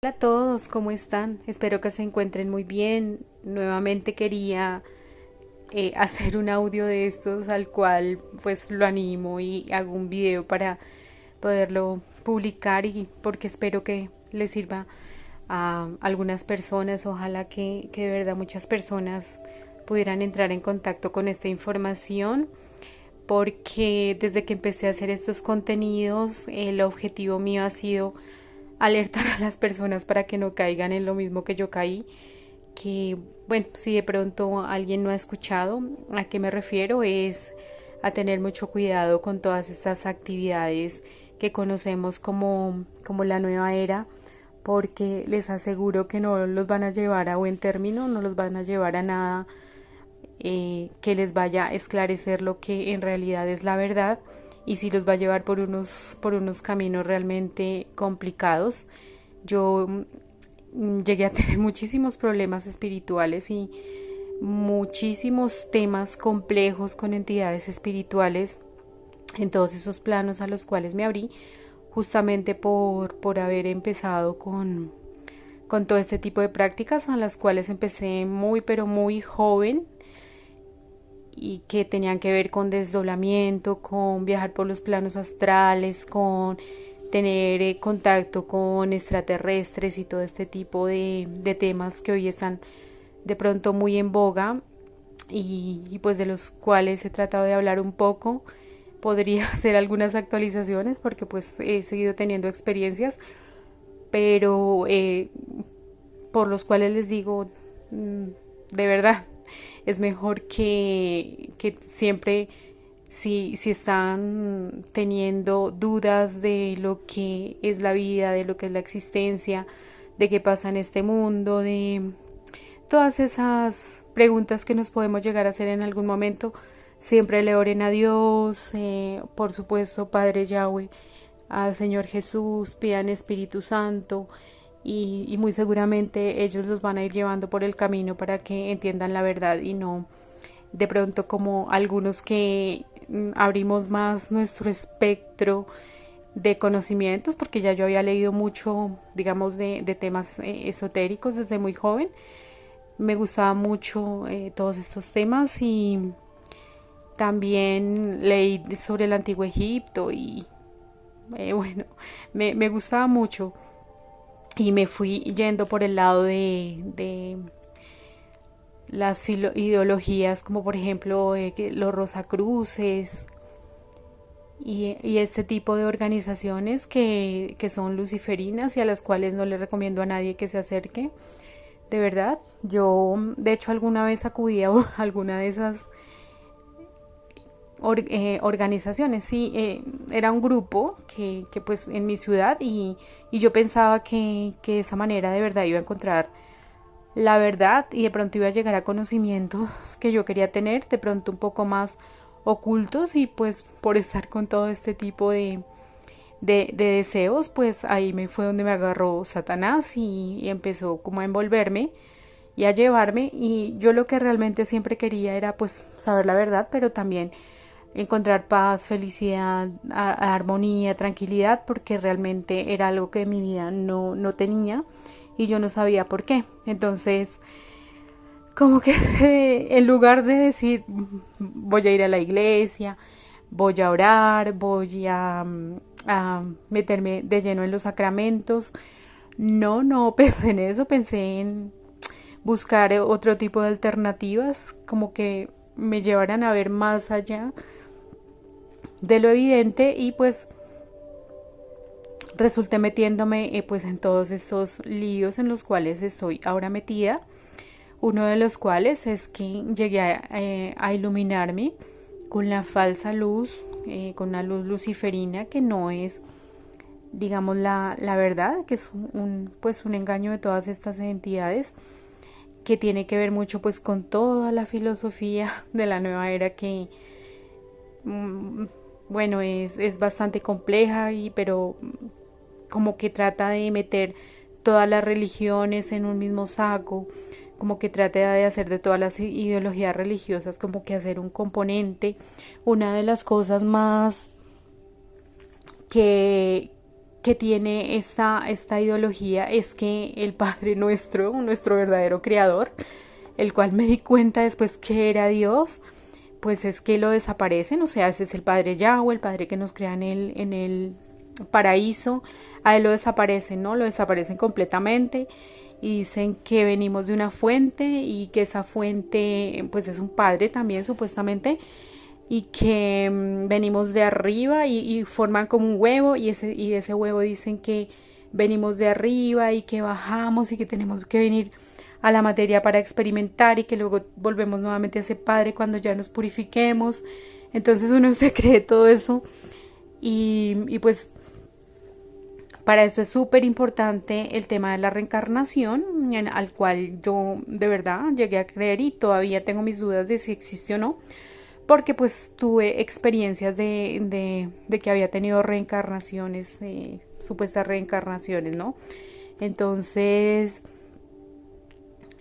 Hola a todos, ¿cómo están? Espero que se encuentren muy bien. Nuevamente quería hacer un audio de estos al cual pues lo animo y hago un video para poderlo publicar y porque espero que les sirva a algunas personas. Ojalá que de verdad muchas personas pudieran entrar en contacto con esta información porque desde que empecé a hacer estos contenidos el objetivo mío ha sido alertar a las personas para que no caigan en lo mismo que yo caí, que bueno, si de pronto alguien no ha escuchado a qué me refiero es a tener mucho cuidado con todas estas actividades que conocemos como la nueva era, porque les aseguro que no los van a llevar a buen término, no los van a llevar a nada que les vaya a esclarecer lo que en realidad es la verdad, y si los va a llevar por unos caminos realmente complicados. Yo llegué a tener muchísimos problemas espirituales y muchísimos temas complejos con entidades espirituales en todos esos planos a los cuales me abrí justamente por haber empezado con todo este tipo de prácticas a las cuales empecé muy pero muy joven y que tenían que ver con desdoblamiento, con viajar por los planos astrales, con tener contacto con extraterrestres y todo este tipo de temas que hoy están de pronto muy en boga y pues de los cuales he tratado de hablar un poco. Podría hacer algunas actualizaciones porque pues he seguido teniendo experiencias, pero por los cuales les digo, de verdad, es mejor que siempre, si están teniendo dudas de lo que es la vida, de lo que es la existencia, de qué pasa en este mundo, de todas esas preguntas que nos podemos llegar a hacer en algún momento, siempre le oren a Dios, por supuesto, Padre Yahweh, al Señor Jesús, pidan Espíritu Santo y muy seguramente ellos los van a ir llevando por el camino para que entiendan la verdad y no de pronto como algunos que abrimos más nuestro espectro de conocimientos, porque ya yo había leído mucho, digamos, de temas esotéricos desde muy joven. Me gustaba mucho todos estos temas y también leí sobre el antiguo Egipto y bueno, me gustaba mucho y me fui yendo por el lado de las ideologías como por ejemplo los Rosacruces y este tipo de organizaciones que son luciferinas y a las cuales no le recomiendo a nadie que se acerque. De verdad, yo de hecho alguna vez acudí a alguna de esas organizaciones, sí, era un grupo que pues en mi ciudad y yo pensaba que de esa manera de verdad iba a encontrar la verdad y de pronto iba a llegar a conocimientos que yo quería tener, de pronto un poco más ocultos y pues por estar con todo este tipo de deseos, pues ahí me fue donde me agarró Satanás y empezó como a envolverme y a llevarme y yo lo que realmente siempre quería era pues saber la verdad, pero también encontrar paz, felicidad, armonía, tranquilidad, porque realmente era algo que en mi vida no tenía y yo no sabía por qué. Entonces, como que en lugar de decir voy a ir a la iglesia, voy a orar, voy a meterme de lleno en los sacramentos, no pensé en eso, pensé en buscar otro tipo de alternativas, como que me llevaran a ver más allá de lo evidente y pues resulté metiéndome pues en todos estos líos en los cuales estoy ahora metida. Uno de los cuales es que llegué a iluminarme con la falsa luz, con una luz luciferina que no es, digamos, la verdad, que es pues un engaño de todas estas entidades, que tiene que ver mucho pues con toda la filosofía de la nueva era que mm, bueno, es bastante compleja pero como que trata de meter todas las religiones en un mismo saco, como que trata de hacer de todas las ideologías religiosas como que hacer un componente. Una de las cosas más que, que tiene esta ideología es que el Padre nuestro verdadero creador, el cual me di cuenta después que era Dios, pues es que lo desaparecen. O sea, ese es el Padre Yahweh, el Padre que nos crea en el paraíso. A él lo desaparecen, ¿no? Lo desaparecen completamente y dicen que venimos de una fuente y que esa fuente pues es un padre también supuestamente, y que venimos de arriba y forman como un huevo, y de ese huevo dicen que venimos de arriba y que bajamos y que tenemos que venir a la materia para experimentar y que luego volvemos nuevamente a ese padre cuando ya nos purifiquemos. Entonces uno se cree todo eso y pues para esto es súper importante el tema de la reencarnación, al cual yo de verdad llegué a creer y todavía tengo mis dudas de si existe o no, porque pues tuve experiencias de que había tenido reencarnaciones, supuestas reencarnaciones, ¿no? Entonces,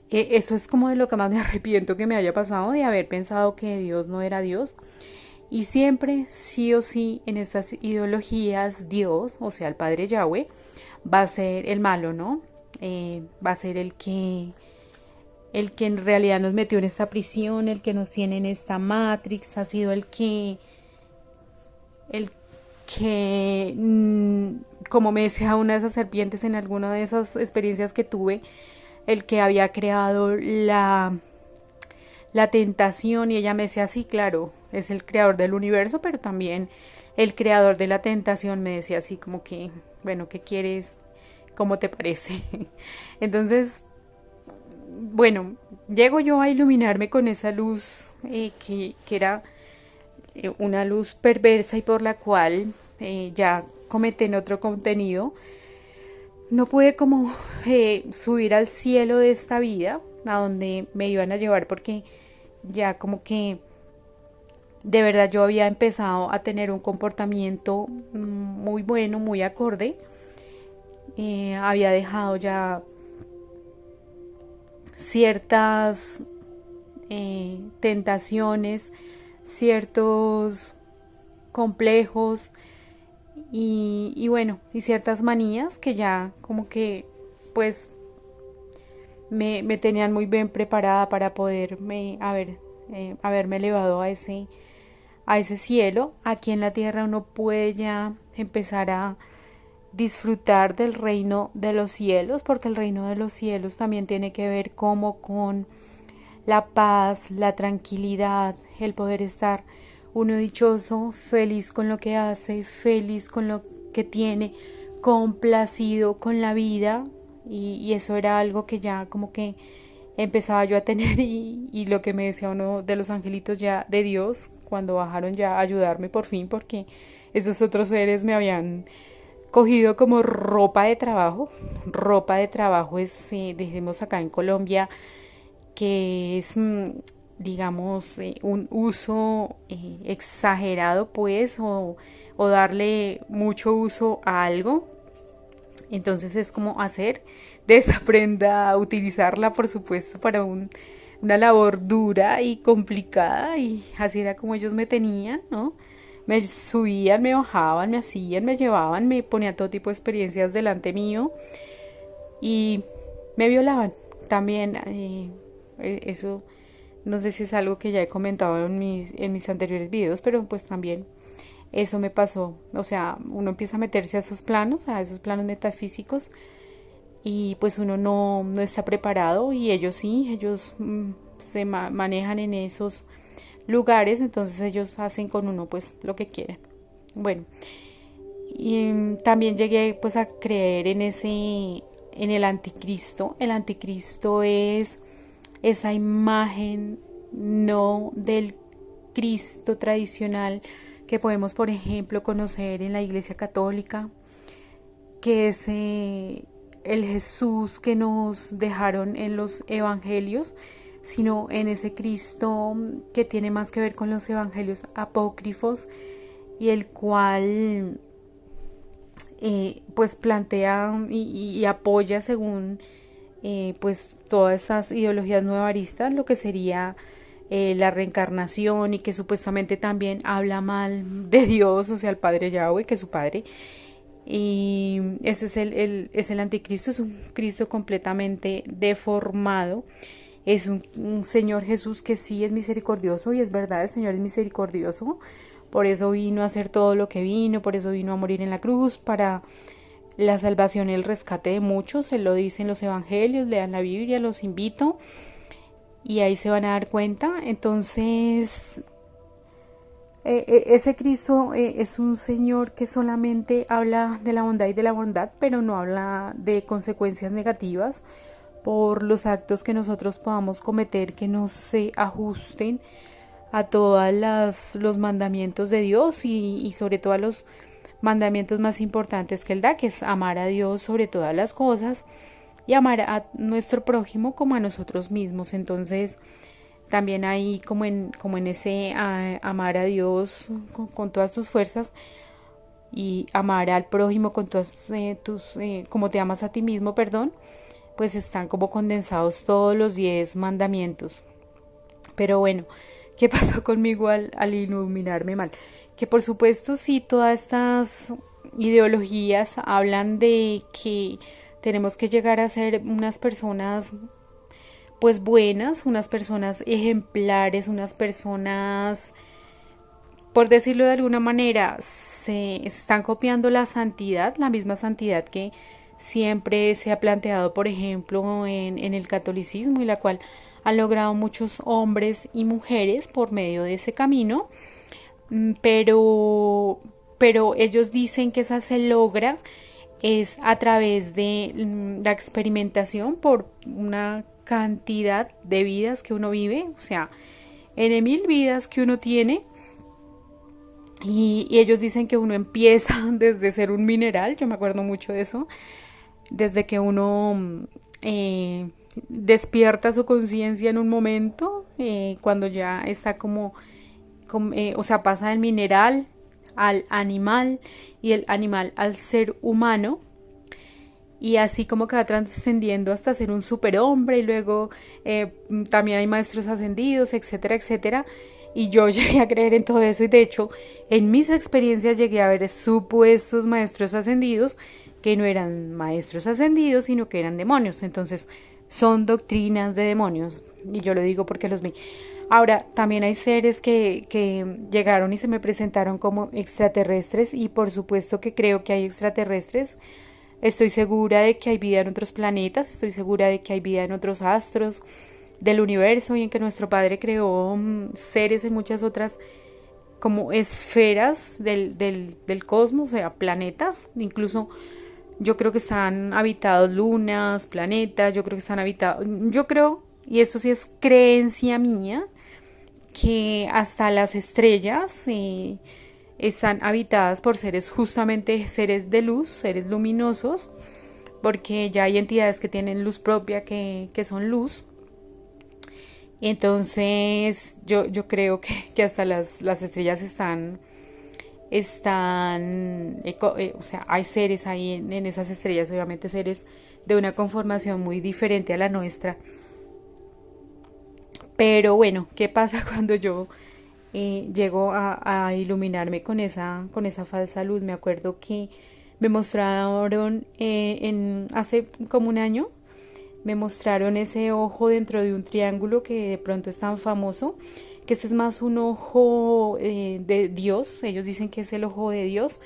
eso es como de lo que más me arrepiento que me haya pasado, de haber pensado que Dios no era Dios. Y siempre, sí o sí, en estas ideologías, Dios, o sea, el Padre Yahweh, va a ser el malo, ¿no? Va a ser el que en realidad nos metió en esta prisión, el que nos tiene en esta Matrix, ha sido el que, como me decía una de esas serpientes en alguna de esas experiencias que tuve, el que había creado la tentación, y ella me decía, sí, claro, es el creador del universo, pero también el creador de la tentación. Me decía así como que, bueno, ¿qué quieres? ¿Cómo te parece? Entonces, bueno, llego yo a iluminarme con esa luz que era una luz perversa y por la cual ya comenté en otro contenido, no pude como subir al cielo de esta vida, a donde me iban a llevar, porque ya como que de verdad yo había empezado a tener un comportamiento muy bueno, muy acorde. Había dejado ya ciertas tentaciones, ciertos complejos y bueno, y ciertas manías que ya como que pues me tenían muy bien preparada para poderme haberme elevado a ese cielo. Aquí en la tierra uno puede ya empezar a disfrutar del reino de los cielos, porque el reino de los cielos también tiene que ver como con la paz, la tranquilidad, el poder estar uno dichoso, feliz con lo que hace, feliz con lo que tiene, complacido con la vida, y eso era algo que ya como que empezaba yo a tener, y lo que me decía uno de los angelitos ya de Dios cuando bajaron ya a ayudarme por fin, porque esos otros seres me habían cogido como ropa de trabajo. Ropa de trabajo es, decimos acá en Colombia, que es, digamos, un uso exagerado, pues, o darle mucho uso a algo. Entonces es como hacer de esa prenda, utilizarla, por supuesto, para una labor dura y complicada, y así era como ellos me tenían, ¿no? Me subían, me bajaban, me hacían, me llevaban, me ponían todo tipo de experiencias delante mío y me violaban también. Eso no sé si es algo que ya he comentado en mis anteriores videos, pero pues también eso me pasó. O sea, uno empieza a meterse a esos planos metafísicos, y pues uno no está preparado, y ellos sí, ellos se manejan en esos lugares, entonces ellos hacen con uno pues lo que quieren. Bueno, y también llegué pues a creer en el anticristo. El anticristo es esa imagen no del Cristo tradicional que podemos, por ejemplo, conocer en la Iglesia Católica, que es el Jesús que nos dejaron en los evangelios, sino en ese Cristo que tiene más que ver con los evangelios apócrifos, y el cual pues plantea y apoya, según pues todas esas ideologías nuevaristas, lo que sería la reencarnación, y que supuestamente también habla mal de Dios, o sea, el Padre Yahweh, que es su padre, Y ese es es el anticristo, es un Cristo completamente deformado. Es un Señor Jesús que sí es misericordioso, y es verdad, el Señor es misericordioso. Por eso vino a hacer todo lo que vino, por eso vino a morir en la cruz, para la salvación y el rescate de muchos. Se lo dicen los evangelios, lean la Biblia, los invito y ahí se van a dar cuenta. Entonces, ese Cristo es un Señor que solamente habla de la bondad y de la bondad, pero no habla de consecuencias negativas por los actos que nosotros podamos cometer que no se ajusten a todos los mandamientos de Dios, y sobre todo a los mandamientos más importantes que Él da, que es amar a Dios sobre todas las cosas y amar a nuestro prójimo como a nosotros mismos. Entonces, también ahí como en ese amar a Dios con todas tus fuerzas y amar al prójimo con todas como te amas a ti mismo, perdón, pues están como condensados todos los 10 mandamientos. Pero bueno, ¿qué pasó conmigo al iluminarme mal? Que por supuesto sí, todas estas ideologías hablan de que tenemos que llegar a ser unas personas pues buenas, unas personas ejemplares, unas personas, por decirlo de alguna manera, se están copiando la santidad, la misma santidad que siempre se ha planteado, por ejemplo, en el catolicismo, y la cual han logrado muchos hombres y mujeres por medio de ese camino. Pero ellos dicen que esa se logra es a través de la experimentación por una cantidad de vidas que uno vive, o sea, en 1000 vidas que uno tiene. Y ellos dicen que uno empieza desde ser un mineral, yo me acuerdo mucho de eso, desde que uno despierta su conciencia en un momento, cuando ya está o sea, pasa del mineral al animal, y el animal al ser humano, y así como que va trascendiendo hasta ser un superhombre, y luego también hay maestros ascendidos, etcétera, etcétera. Y yo llegué a creer en todo eso, y de hecho en mis experiencias llegué a ver supuestos maestros ascendidos que no eran maestros ascendidos, sino que eran demonios. Entonces son doctrinas de demonios, y yo lo digo porque los vi. Ahora, también hay seres que llegaron y se me presentaron como extraterrestres, y por supuesto que creo que hay extraterrestres. Estoy segura de que hay vida en otros planetas, estoy segura de que hay vida en otros astros del universo, y en que nuestro Padre creó seres en muchas otras como esferas del cosmos, o sea, planetas. Incluso yo creo que están habitados lunas, planetas, yo creo que están habitados, yo creo, y esto sí es creencia mía, que hasta las estrellas están habitadas por seres, justamente seres de luz, seres luminosos, porque ya hay entidades que tienen luz propia, que son luz. Entonces yo creo que hasta las estrellas o sea, hay seres ahí en esas estrellas, obviamente seres de una conformación muy diferente a la nuestra. Pero bueno, ¿qué pasa cuando yo llego a iluminarme con esa falsa luz? Me acuerdo que me mostraron hace como un año, me mostraron ese ojo dentro de un triángulo que de pronto es tan famoso, que este es más un ojo de Dios. Ellos dicen que es el ojo de Dios.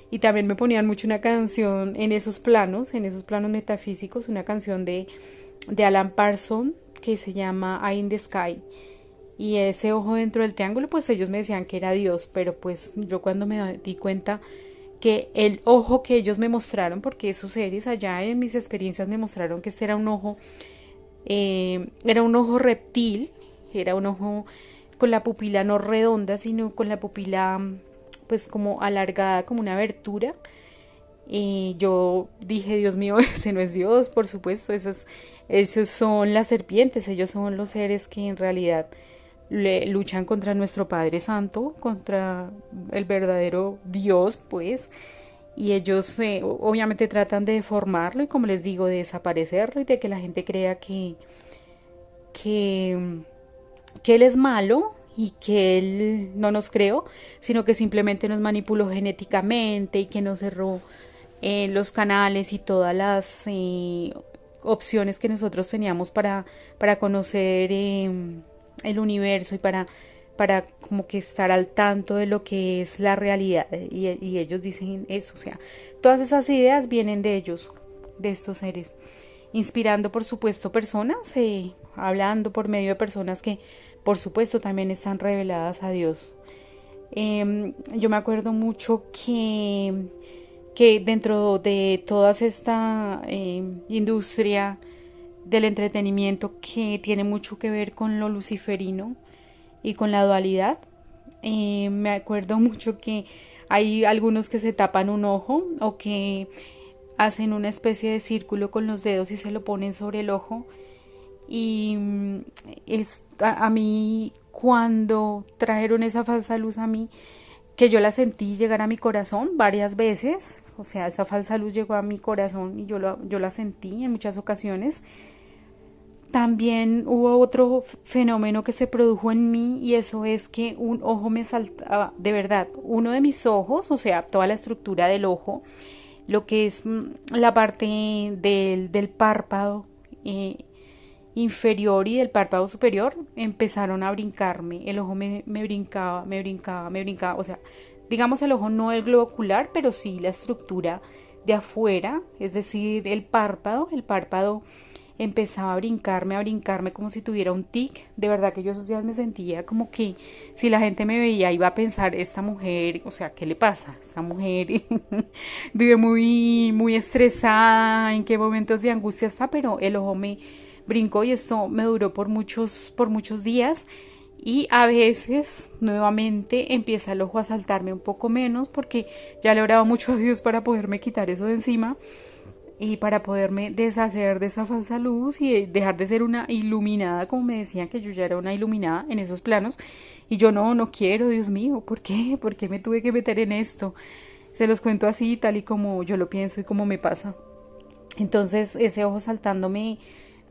Y también me ponían mucho una canción en esos planos metafísicos, una canción de Alan Parsons que se llama Eye in the Sky. Y ese ojo dentro del triángulo, pues ellos me decían que era Dios, pero pues yo cuando me di cuenta que el ojo que ellos me mostraron, porque esos seres allá en mis experiencias me mostraron que este era un ojo reptil, era un ojo con la pupila no redonda, sino con la pupila pues como alargada, como una abertura. Y yo dije, Dios mío, ese no es Dios, por supuesto, esos son las serpientes, ellos son los seres que en realidad luchan contra nuestro Padre Santo, contra el verdadero Dios, pues, y ellos obviamente tratan de deformarlo y, como les digo, de desaparecerlo, y de que la gente crea que, que Él es malo, y que Él no nos creó, sino que simplemente nos manipuló genéticamente, y que nos cerró los canales y todas las opciones que nosotros teníamos para conocer el universo y para como que estar al tanto de lo que es la realidad. Y ellos dicen eso, o sea, todas esas ideas vienen de ellos, de estos seres, inspirando por supuesto personas, hablando por medio de personas que por supuesto también están reveladas a Dios. Yo me acuerdo mucho que dentro de toda esta industria del entretenimiento que tiene mucho que ver con lo luciferino y con la dualidad, me acuerdo mucho que hay algunos que se tapan un ojo o que hacen una especie de círculo con los dedos y se lo ponen sobre el ojo. Y a mí cuando trajeron esa falsa luz a mí, que yo la sentí llegar a mi corazón varias veces, o sea, esa falsa luz llegó a mi corazón y yo la sentí en muchas ocasiones. También hubo otro fenómeno que se produjo en mí y eso es que un ojo me saltaba, de verdad, uno de mis ojos, o sea, toda la estructura del ojo, lo que es la parte del párpado inferior y del párpado superior, empezaron a brincarme, el ojo me brincaba, o sea, digamos el ojo no el globo ocular, pero sí la estructura de afuera, es decir, el párpado empezaba a brincarme como si tuviera un tic. De verdad que yo esos días me sentía como que si la gente me veía iba a pensar, esta mujer, o sea, ¿qué le pasa? Esta mujer vive muy estresada, en qué momentos de angustia está, pero el ojo me brincó y esto me duró por muchos días. Y a veces nuevamente empieza el ojo a saltarme un poco menos porque ya le he orado mucho a Dios para poderme quitar eso de encima y para poderme deshacer de esa falsa luz y dejar de ser una iluminada, como me decían que yo ya era una iluminada en esos planos. Y yo no quiero, Dios mío, ¿por qué? ¿Por qué me tuve que meter en esto? Se los cuento así, tal y como yo lo pienso y como me pasa. Entonces ese ojo saltándome,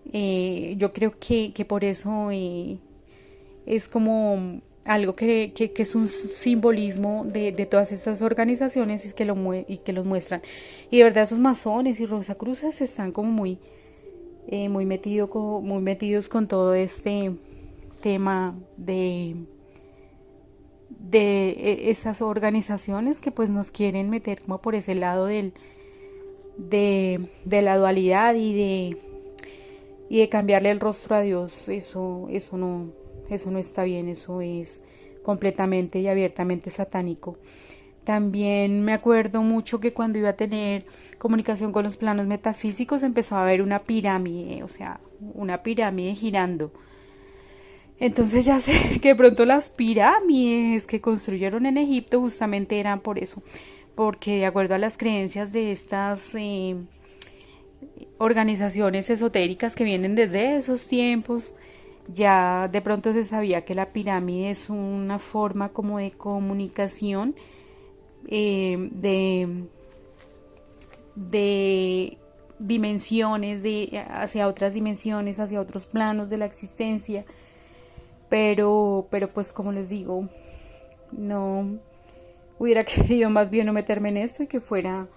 yo creo que por eso es como algo que es un simbolismo de todas estas organizaciones y que los muestran. Y de verdad esos masones y rosacruces están como muy metidos con todo este tema de esas organizaciones que pues nos quieren meter como por ese lado de la dualidad y de cambiarle el rostro a Dios. Eso no está bien, eso es completamente y abiertamente satánico. También me acuerdo mucho que cuando iba a tener comunicación con los planos metafísicos empezaba a ver una pirámide, o sea, una pirámide girando. Entonces ya sé que de pronto las pirámides que construyeron en Egipto justamente eran por eso, porque de acuerdo a las creencias de estas organizaciones esotéricas que vienen desde esos tiempos, ya de pronto se sabía que la pirámide es una forma como de comunicación de dimensiones, hacia otras dimensiones, hacia otros planos de la existencia. Pero pues como les digo, no hubiera querido más bien no meterme en esto y que fuera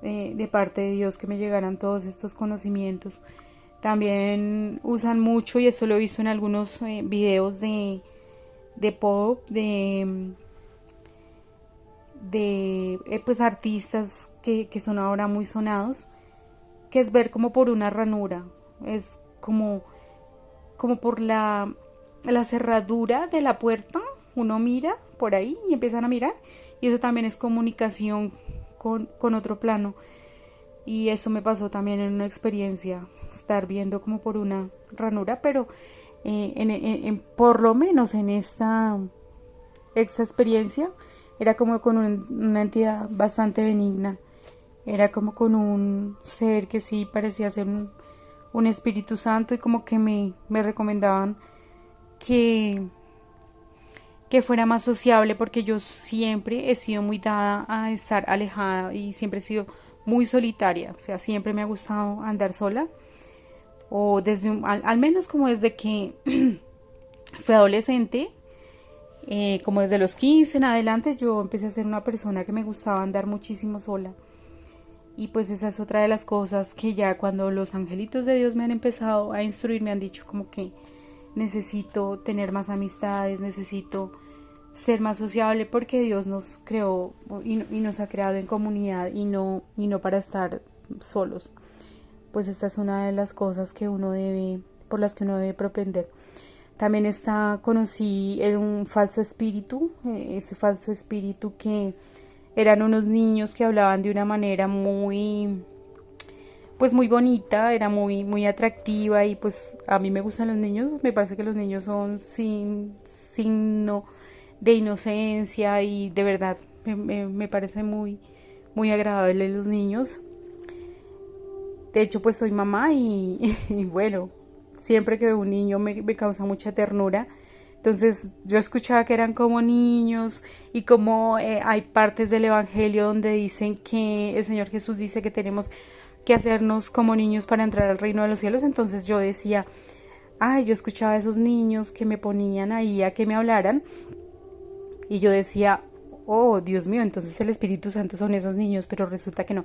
de parte de Dios que me llegaran todos estos conocimientos. También usan mucho, y esto lo he visto en algunos videos de pop, pues artistas que son ahora muy sonados, que es ver como por una ranura, es como por la cerradura de la puerta, uno mira por ahí y empiezan a mirar, y eso también es comunicación con otro plano. Y eso me pasó también en una experiencia, estar viendo como por una ranura, pero por lo menos en esta experiencia era como con una entidad bastante benigna, era como con un ser que sí parecía ser un Espíritu Santo, y como que me recomendaban que fuera más sociable, porque yo siempre he sido muy dada a estar alejada y siempre he sido muy solitaria, o sea, siempre me ha gustado andar sola, o al menos como desde que fui adolescente, como desde los 15 en adelante yo empecé a ser una persona que me gustaba andar muchísimo sola. Y pues esa es otra de las cosas que ya cuando los angelitos de Dios me han empezado a instruir, me han dicho como que necesito tener más amistades, necesito ser más sociable, porque Dios nos creó y nos ha creado en comunidad y no para estar solos. Pues esta es una de las cosas que por las que uno debe propender. También conocí un falso espíritu, ese falso espíritu que eran unos niños que hablaban de una manera pues muy bonita, era muy atractiva, y pues a mí me gustan los niños, me parece que los niños son sin signo de inocencia, y de verdad me parece muy agradable los niños. De hecho, pues soy mamá y bueno, siempre que veo un niño me causa mucha ternura. Entonces yo escuchaba que eran como niños, y como hay partes del Evangelio donde dicen que el Señor Jesús dice que tenemos que hacernos como niños para entrar al reino de los cielos. Entonces yo decía, yo escuchaba a esos niños que me ponían ahí a que me hablaran, y yo decía, oh Dios mío, entonces el Espíritu Santo son esos niños, pero resulta que no.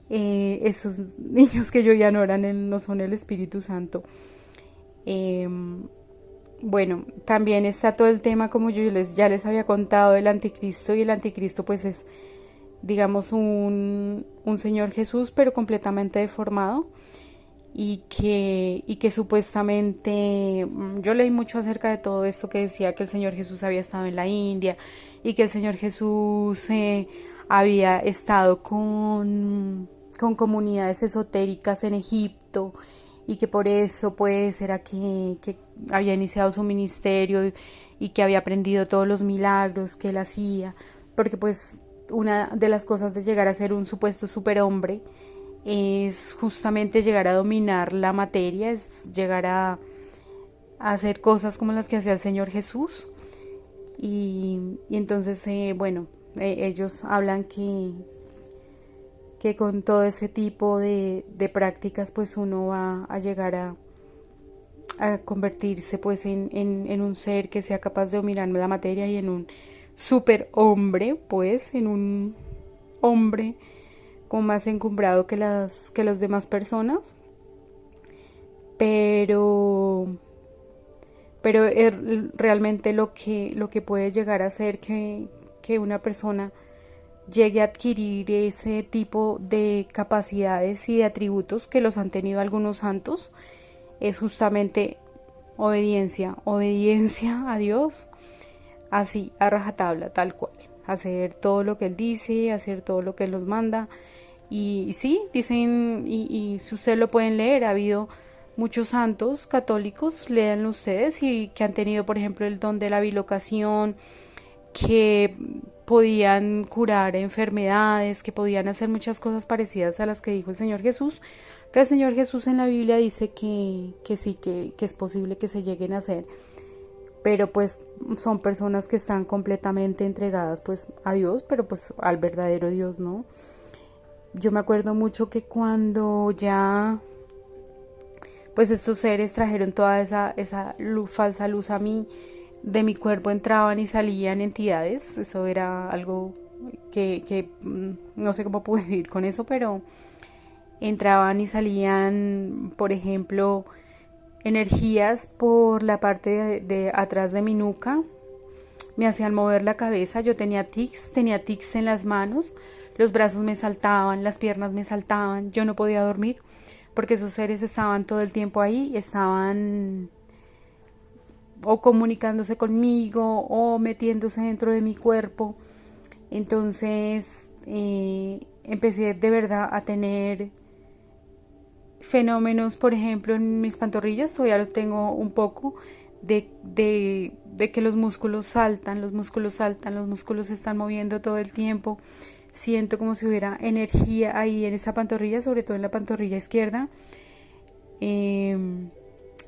Esos niños que yo ya no son el Espíritu Santo. Bueno, también está todo el tema, como ya les había contado, del anticristo, y el anticristo pues es, digamos, un Señor Jesús, pero completamente deformado, y que supuestamente, yo leí mucho acerca de todo esto, que decía que el Señor Jesús había estado en la India, y que el Señor Jesús había estado con comunidades esotéricas en Egipto, y que por eso pues era que había iniciado su ministerio, y que había aprendido todos los milagros que él hacía, porque pues una de las cosas de llegar a ser un supuesto superhombre es justamente llegar a dominar la materia, es llegar a hacer cosas como las que hacía el Señor Jesús. Y entonces, bueno, ellos hablan que con todo ese tipo de prácticas pues uno va a llegar a convertirse pues en un ser que sea capaz de dominar la materia, y en un superhombre, pues en un hombre como más encumbrado que las demás personas, pero es realmente lo que puede llegar a ser que una persona llegue a adquirir ese tipo de capacidades y de atributos que los han tenido algunos santos, es justamente obediencia a Dios, así a rajatabla, tal cual, hacer todo lo que Él dice, hacer todo lo que Él nos manda. Y sí, dicen, y si ustedes lo pueden leer, ha habido muchos santos católicos, léanlo ustedes, y que han tenido, por ejemplo, el don de la bilocación, que podían curar enfermedades, que podían hacer muchas cosas parecidas a las que dijo el Señor Jesús, que el Señor Jesús en la Biblia dice que sí, que es posible que se lleguen a hacer, pero pues son personas que están completamente entregadas pues a Dios, pero pues al verdadero Dios, ¿no? Yo me acuerdo mucho que cuando ya pues estos seres trajeron toda esa luz, falsa luz a mí, de mi cuerpo entraban y salían entidades. Eso era algo que no sé cómo pude vivir con eso, pero entraban y salían, por ejemplo, energías por la parte de atrás de mi nuca, me hacían mover la cabeza, yo tenía tics en las manos, los brazos me saltaban, las piernas me saltaban, yo no podía dormir porque esos seres estaban todo el tiempo ahí, estaban o comunicándose conmigo o metiéndose dentro de mi cuerpo. Entonces empecé de verdad a tener fenómenos, por ejemplo, en mis pantorrillas, todavía lo tengo un poco, de que los músculos saltan, los músculos se están moviendo todo el tiempo. Siento como si hubiera energía ahí en esa pantorrilla, sobre todo en la pantorrilla izquierda.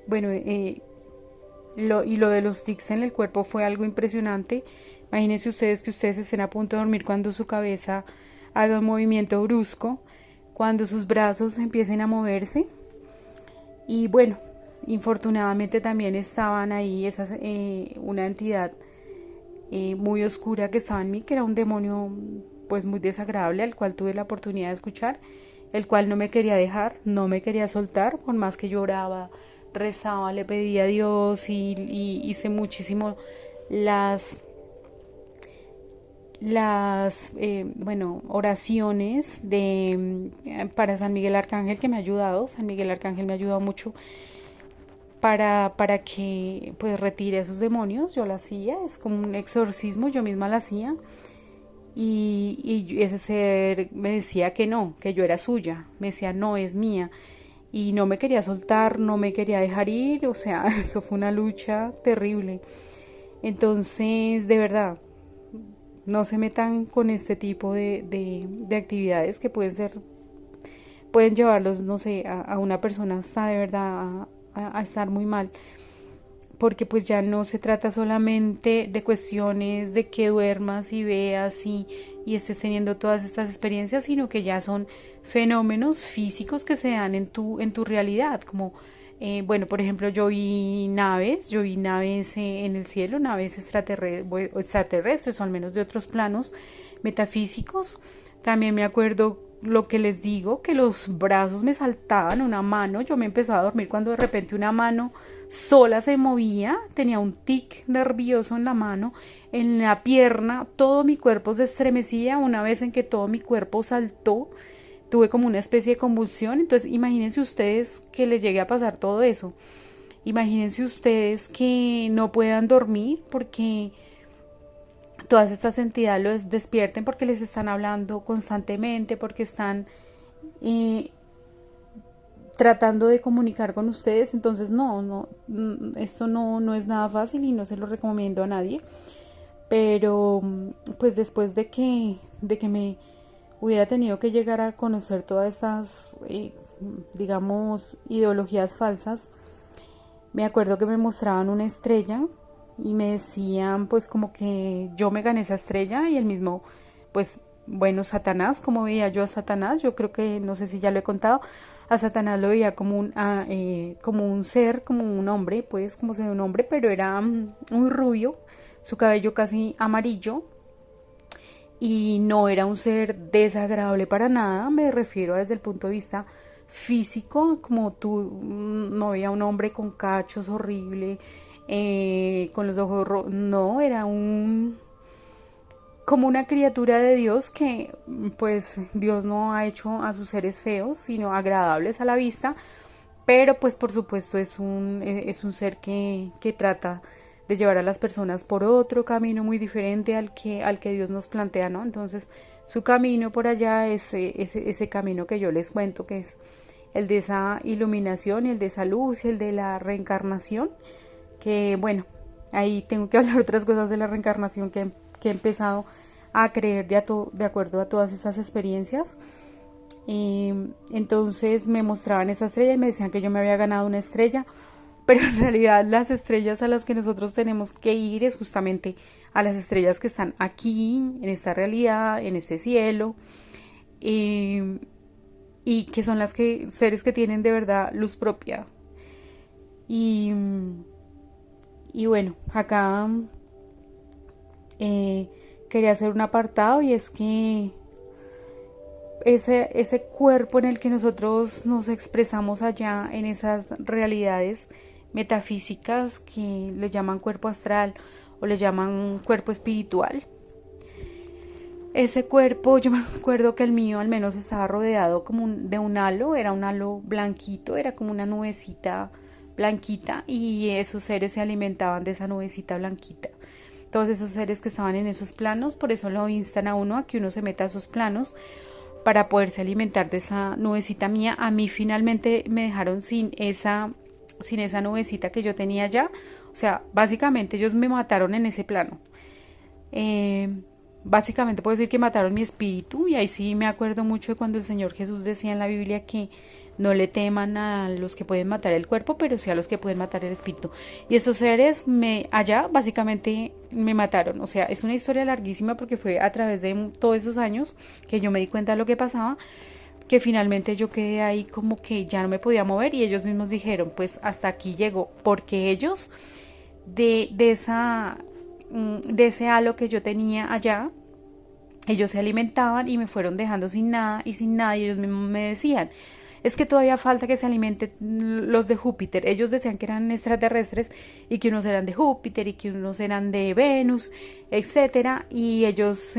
Bueno, lo de los tics en el cuerpo fue algo impresionante. Imagínense ustedes que ustedes estén a punto de dormir cuando su cabeza haga un movimiento brusco, cuando sus brazos empiecen a moverse. Y bueno, infortunadamente también estaban ahí una entidad muy oscura que estaba en mí, que era un demonio pues muy desagradable, al cual tuve la oportunidad de escuchar, el cual no me quería dejar, no me quería soltar, por más que lloraba, rezaba, le pedía a Dios y hice muchísimo las bueno, oraciones para San Miguel Arcángel, que me ha ayudado. San Miguel Arcángel me ha ayudado mucho para que pues retire esos demonios. Yo lo hacía, es como un exorcismo, yo misma lo hacía. Y ese ser me decía que no, que yo era suya, me decía no, es mía. Y no me quería soltar, no me quería dejar ir, o sea, eso fue una lucha terrible. Entonces, de verdad, no se metan con este tipo de actividades que pueden llevarlos, no sé, a una persona hasta de verdad a estar muy mal, porque pues ya no se trata solamente de cuestiones de que duermas y veas y estés teniendo todas estas experiencias, sino que ya son fenómenos físicos que se dan en tu realidad, como bueno, por ejemplo, yo vi naves en el cielo, naves extraterrestres o al menos de otros planos metafísicos. También me acuerdo lo que les digo, que los brazos me saltaban, una mano, yo me empezaba a dormir cuando de repente una mano sola se movía, tenía un tic nervioso en la mano, en la pierna, todo mi cuerpo se estremecía, una vez en que todo mi cuerpo saltó, tuve como una especie de convulsión. Entonces imagínense ustedes que les llegue a pasar todo eso, imagínense ustedes que no puedan dormir porque todas estas entidades los despierten, porque les están hablando constantemente, porque están eh, tratando de comunicar con ustedes. Entonces esto no es nada fácil y no se lo recomiendo a nadie. Pero pues después de que me hubiera tenido que llegar a conocer todas estas, digamos, ideologías falsas, me acuerdo que me mostraban una estrella y me decían pues como que yo me gané esa estrella, y el mismo, pues bueno, Satanás, como veía yo a Satanás, yo creo que, no sé si ya lo he contado, a Satanás lo veía como un ser, como un hombre, pues como se ve un hombre, pero era muy rubio, su cabello casi amarillo, y no era un ser desagradable para nada, me refiero desde el punto de vista físico, como tú, no veía un hombre con cachos horrible, con los ojos rojos, no, era como una criatura de Dios que pues Dios no ha hecho a sus seres feos, sino agradables a la vista, pero pues por supuesto es un ser que trata de llevar a las personas por otro camino muy diferente al que Dios nos plantea, ¿no? Entonces su camino por allá es ese camino que yo les cuento, que es el de esa iluminación y el de esa luz y el de la reencarnación, que bueno, ahí tengo que hablar otras cosas de la reencarnación que he empezado a creer de acuerdo a todas esas experiencias. Entonces me mostraban esa estrella y me decían que yo me había ganado una estrella, pero en realidad las estrellas a las que nosotros tenemos que ir es justamente a las estrellas que están aquí, en esta realidad, en este cielo, y que son seres que tienen de verdad luz propia. Y, y bueno, acá quería hacer un apartado, y es que ese cuerpo en el que nosotros nos expresamos allá en esas realidades metafísicas que le llaman cuerpo astral o le llaman cuerpo espiritual, ese cuerpo, yo me acuerdo que el mío al menos estaba rodeado como de un halo, era un halo blanquito, era como una nubecita blanquita, y esos seres se alimentaban de esa nubecita blanquita. Todos esos seres que estaban en esos planos, por eso lo instan a uno a que uno se meta a esos planos para poderse alimentar de esa nubecita mía. A mí finalmente me dejaron sin esa nubecita que yo tenía allá. O sea, básicamente ellos me mataron en ese plano. Básicamente puedo decir que mataron mi espíritu, y ahí sí me acuerdo mucho de cuando el Señor Jesús decía en la Biblia que no le teman a los que pueden matar el cuerpo, pero sí a los que pueden matar el espíritu. Y esos seres allá básicamente me mataron. O sea, es una historia larguísima porque fue a través de todos esos años que yo me di cuenta de lo que pasaba, que finalmente yo quedé ahí como que ya no me podía mover, y ellos mismos dijeron, pues hasta aquí llegó, porque ellos de ese halo que yo tenía allá, ellos se alimentaban y me fueron dejando sin nada y sin nada, y ellos mismos me decían, es que todavía falta que se alimenten los de Júpiter. Ellos decían que eran extraterrestres y que unos eran de Júpiter y que unos eran de Venus, etcétera, y ellos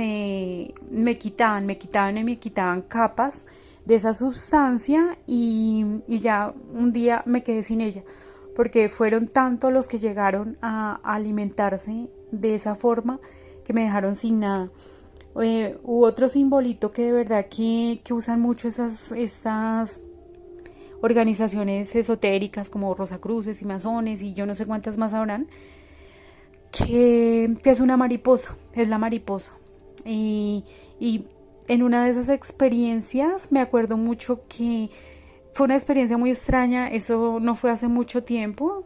me quitaban capas de esa sustancia, y ya un día me quedé sin ella, porque fueron tantos los que llegaron a alimentarse de esa forma que me dejaron sin nada. U otro simbolito que de verdad que usan mucho estas organizaciones esotéricas como Rosacruces y masones y yo no sé cuántas más habrán, que es una mariposa, es la mariposa. Y en una de esas experiencias me acuerdo mucho que fue una experiencia muy extraña, eso no fue hace mucho tiempo,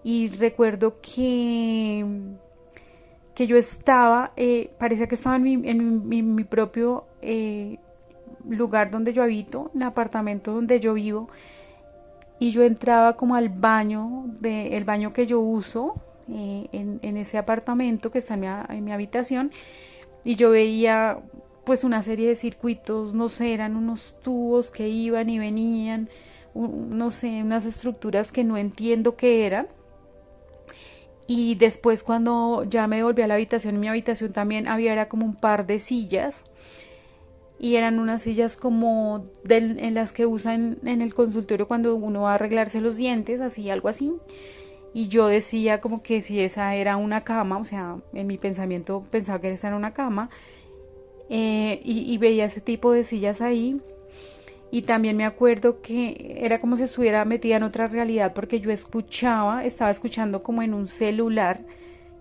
y recuerdo que yo estaba, parecía que estaba en mi propio lugar donde yo habito, en el apartamento donde yo vivo, y yo entraba como al baño, el baño que yo uso en ese apartamento que está en mi habitación, y yo veía pues una serie de circuitos, no sé, eran unos tubos que iban y venían, no sé, unas estructuras que no entiendo qué eran. Y después cuando ya me volví a la habitación, en mi habitación también era como un par de sillas, y eran unas sillas como en las que usan en el consultorio cuando uno va a arreglarse los dientes, así, algo así. Y yo decía como que si esa era una cama, o sea, en mi pensamiento pensaba que esa era una cama, y veía ese tipo de sillas ahí. Y también me acuerdo que era como si estuviera metida en otra realidad, porque yo estaba escuchando como en un celular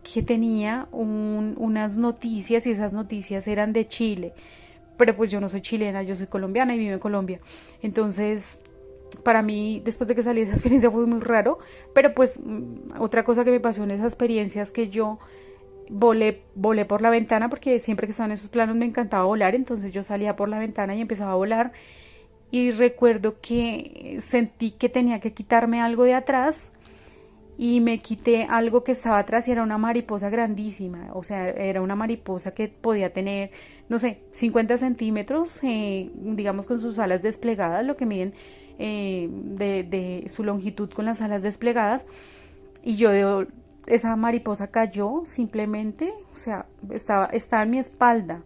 que tenía unas noticias, y esas noticias eran de Chile. Pero pues yo no soy chilena, yo soy colombiana y vivo en Colombia. Entonces, para mí, después de que salí de esa experiencia fue muy raro. Pero pues otra cosa que me pasó en esa experiencia es que yo volé por la ventana, porque siempre que estaba en esos planos me encantaba volar. Entonces yo salía por la ventana y empezaba a volar, y recuerdo que sentí que tenía que quitarme algo de atrás, y me quité algo que estaba atrás, y era una mariposa grandísima, o sea, era una mariposa que podía tener, no sé, 50 centímetros, digamos, con sus alas desplegadas, lo que miden de su longitud con las alas desplegadas. Y esa mariposa cayó simplemente, o sea, estaba en mi espalda.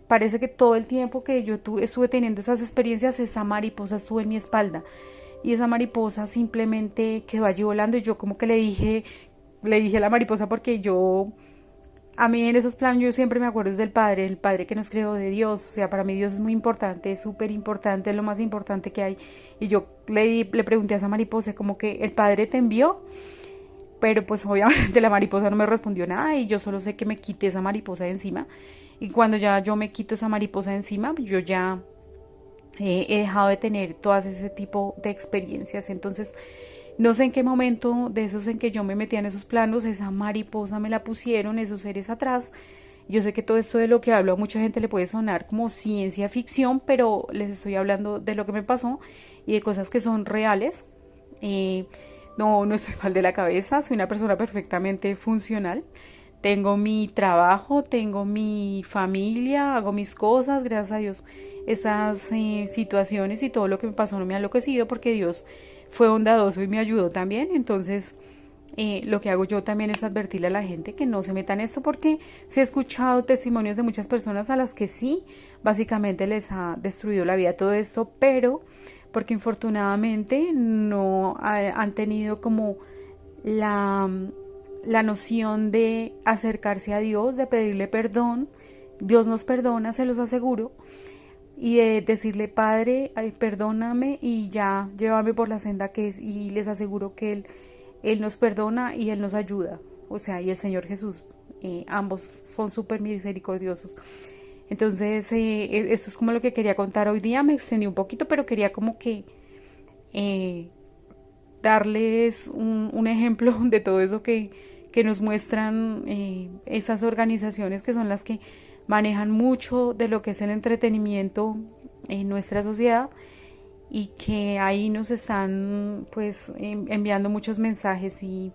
Parece que todo el tiempo que yo estuve teniendo esas experiencias, esa mariposa estuvo en mi espalda. Y esa mariposa simplemente quedó allí volando, y yo como que le dije a la mariposa, porque a mí en esos planos yo siempre me acuerdo es del Padre, el Padre que nos creó, de Dios. O sea, para mí Dios es muy importante, es súper importante, es lo más importante que hay. Y yo le pregunté a esa mariposa como que el Padre te envió, pero pues obviamente la mariposa no me respondió nada, y yo solo sé que me quité esa mariposa de encima. Y cuando ya yo me quito esa mariposa de encima, yo ya he dejado de tener todas ese tipo de experiencias. Entonces, no sé en qué momento de esos en que yo me metía en esos planos, esa mariposa me la pusieron esos seres atrás. Yo sé que todo esto de lo que hablo a mucha gente le puede sonar como ciencia ficción, pero les estoy hablando de lo que me pasó y de cosas que son reales. No estoy mal de la cabeza, soy una persona perfectamente funcional. Tengo mi trabajo, tengo mi familia, hago mis cosas, gracias a Dios. Esas situaciones y todo lo que me pasó no me ha enloquecido, porque Dios fue bondadoso y me ayudó también. Entonces, lo que hago yo también es advertirle a la gente que no se meta en esto, porque se he escuchado testimonios de muchas personas a las que sí, básicamente les ha destruido la vida todo esto, pero porque infortunadamente no han tenido como la noción de acercarse a Dios, de pedirle perdón. Dios nos perdona, se los aseguro, y de decirle: Padre, ay, perdóname y ya, llévame por la senda que es. Y les aseguro que Él nos perdona y Él nos ayuda, o sea, y el Señor Jesús, ambos son súper misericordiosos. Entonces, esto es como lo que quería contar hoy día. Me extendí un poquito, pero quería como que eh, darles un ejemplo de todo eso que nos muestran esas organizaciones, que son las que manejan mucho de lo que es el entretenimiento en nuestra sociedad, y que ahí nos están pues enviando muchos mensajes. Y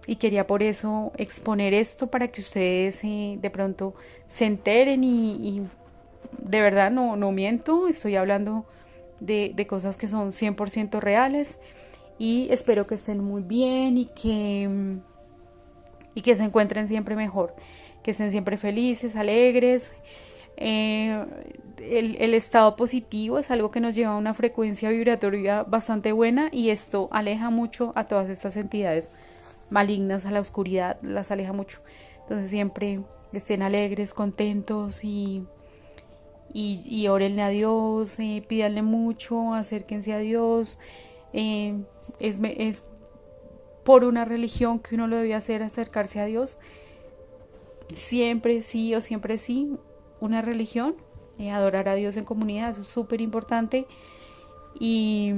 y quería por eso exponer esto para que ustedes de pronto se enteren y de verdad no miento, estoy hablando de cosas que son 100% reales y espero que estén muy bien y que se encuentren siempre mejor, que estén siempre felices, alegres. Eh, el estado positivo es algo que nos lleva a una frecuencia vibratoria bastante buena y esto aleja mucho a todas estas entidades malignas, a la oscuridad, las aleja mucho. Entonces siempre estén alegres, contentos y órenle a Dios, pídanle mucho, acérquense a Dios. Eh, es por una religión que uno lo debe hacer, acercarse a Dios. Siempre sí o siempre sí, una religión, adorar a Dios en comunidad, eso es súper importante y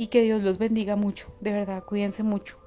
que Dios los bendiga mucho, de verdad, cuídense mucho.